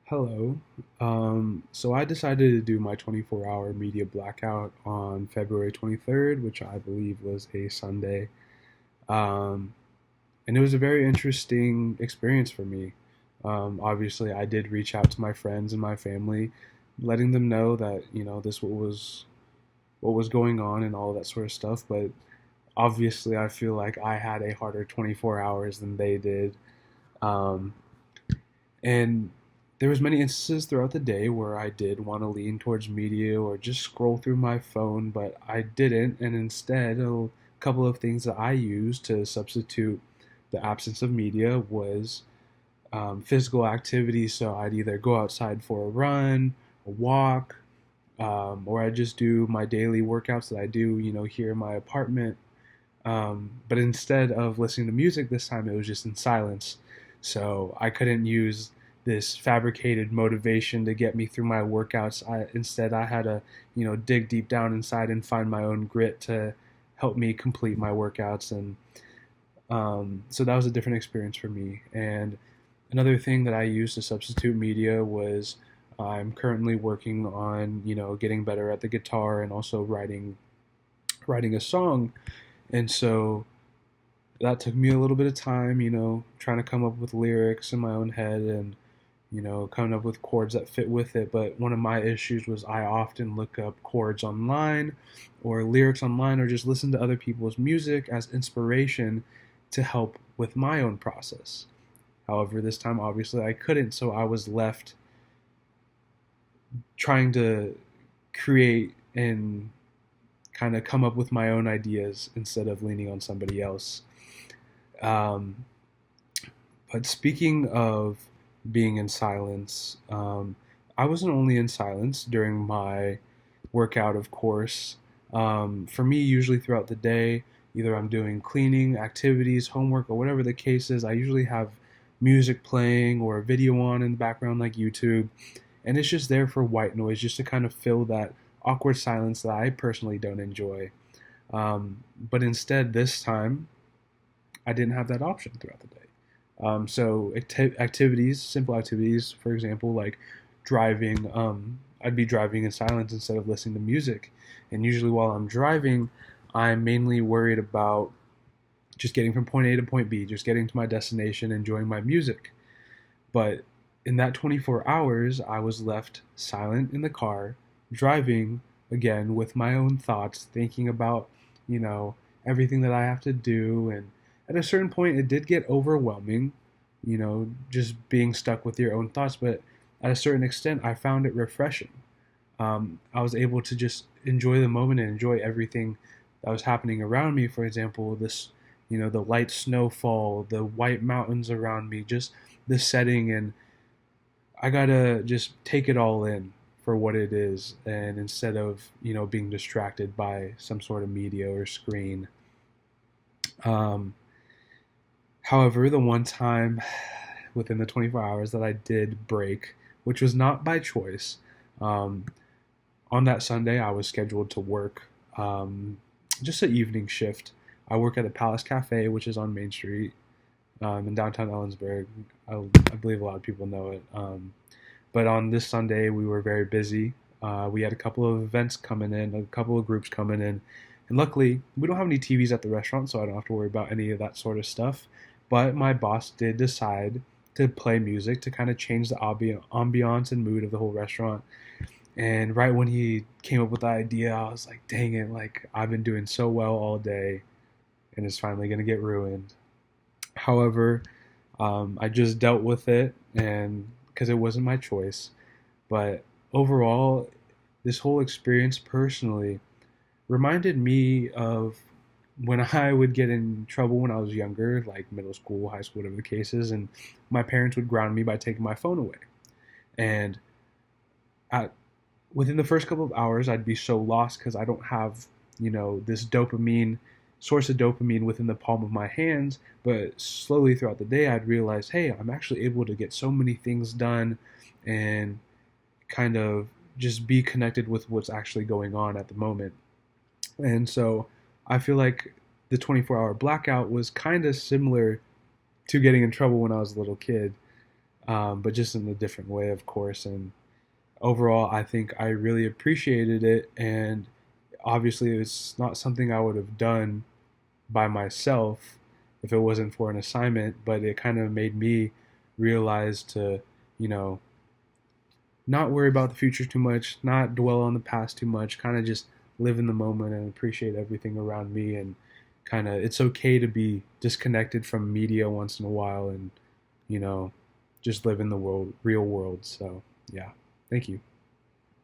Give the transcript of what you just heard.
Hello. So I decided to do my 24-hour media blackout on February 23rd, which I believe was a Sunday. Um, and it was a very interesting experience for me. Obviously, I did reach out to my friends and my family, letting them know that, this what was going on and all that sort of stuff. But obviously, I feel like I had a harder 24 hours than they did. Um, And there was many instances throughout the day where I did want to lean towards media or just scroll through my phone, but I didn't. And instead, a couple of things that I used to substitute the absence of media was physical activity. So I'd either go outside for a run, a walk, or I just do my daily workouts that I do, here in my apartment. But instead of listening to music this time, it was just in silence. So I couldn't use this fabricated motivation to get me through my workouts. Instead, I had to, dig deep down inside and find my own grit to help me complete my workouts. And so that was a different experience for me. And another thing that I used to substitute media was I'm currently working on, getting better at the guitar and also writing a song. And so that took me a little bit of time, trying to come up with lyrics in my own head and, coming up with chords that fit with it. But one of my issues was I often look up chords online or lyrics online or just listen to other people's music as inspiration to help with my own process. However, this time obviously I couldn't, so I was left trying to create and kind of come up with my own ideas instead of leaning on somebody else. Um, but speaking of being in silence, I wasn't only in silence during my workout, of course. For me, usually throughout the day, either I'm doing cleaning, activities, homework, or whatever the case is, I usually have music playing or a video on in the background like YouTube. And it's just there for white noise, just to kind of fill that awkward silence that I personally don't enjoy. But instead, this time, I didn't have that option throughout the day. So activities, simple activities, for example, like driving, I'd be driving in silence instead of listening to music. And usually while I'm driving, I'm mainly worried about just getting from point A to point B, just getting to my destination, enjoying my music. But in that 24 hours, I was left silent in the car, driving again with my own thoughts, thinking about, you know, everything that I have to do. And at a certain point, it did get overwhelming, just being stuck with your own thoughts. But at a certain extent, I found it refreshing. I was able to just enjoy the moment and enjoy everything that was happening around me. For example, the light snowfall, the white mountains around me, just the setting, and I gotta just take it all in for what it is, and instead of being distracted by some sort of media or screen. Um, However, the one time within the 24 hours that I did break, which was not by choice, um, on that Sunday I was scheduled to work just an evening shift. I work at the Palace Cafe, which is on Main Street in downtown Ellensburg. I believe a lot of people know it. But on this Sunday, we were very busy. We had a couple of events coming in, a couple of groups coming in, and luckily, we don't have any TVs at the restaurant, so I don't have to worry about any of that sort of stuff. But my boss did decide to play music to kind of change the ambiance and mood of the whole restaurant. And right when he came up with the idea, I was like, dang it, like I've been doing so well all day, and it's finally going to get ruined. However, I just dealt with it, and because it wasn't my choice. But overall, this whole experience personally reminded me of when I would get in trouble when I was younger, like middle school, high school, whatever the case is, and my parents would ground me by taking my phone away. And at, within the first couple of hours, I'd be so lost because I don't have, this dopamine source of dopamine within the palm of my hands. But slowly throughout the day, I'd realize, hey, I'm actually able to get so many things done and kind of just be connected with what's actually going on at the moment. And so I feel like the 24-hour blackout was kind of similar to getting in trouble when I was a little kid. but just in a different way, of course. And overall, I think I really appreciated it. And obviously, it's not something I would have done by myself if it wasn't for an assignment, but it kind of made me realize to, you know, not worry about the future too much, not dwell on the past too much, kind of just live in the moment and appreciate everything around me. And kind of, it's okay to be disconnected from media once in a while and, you know, just live in the real world. So, yeah, thank you.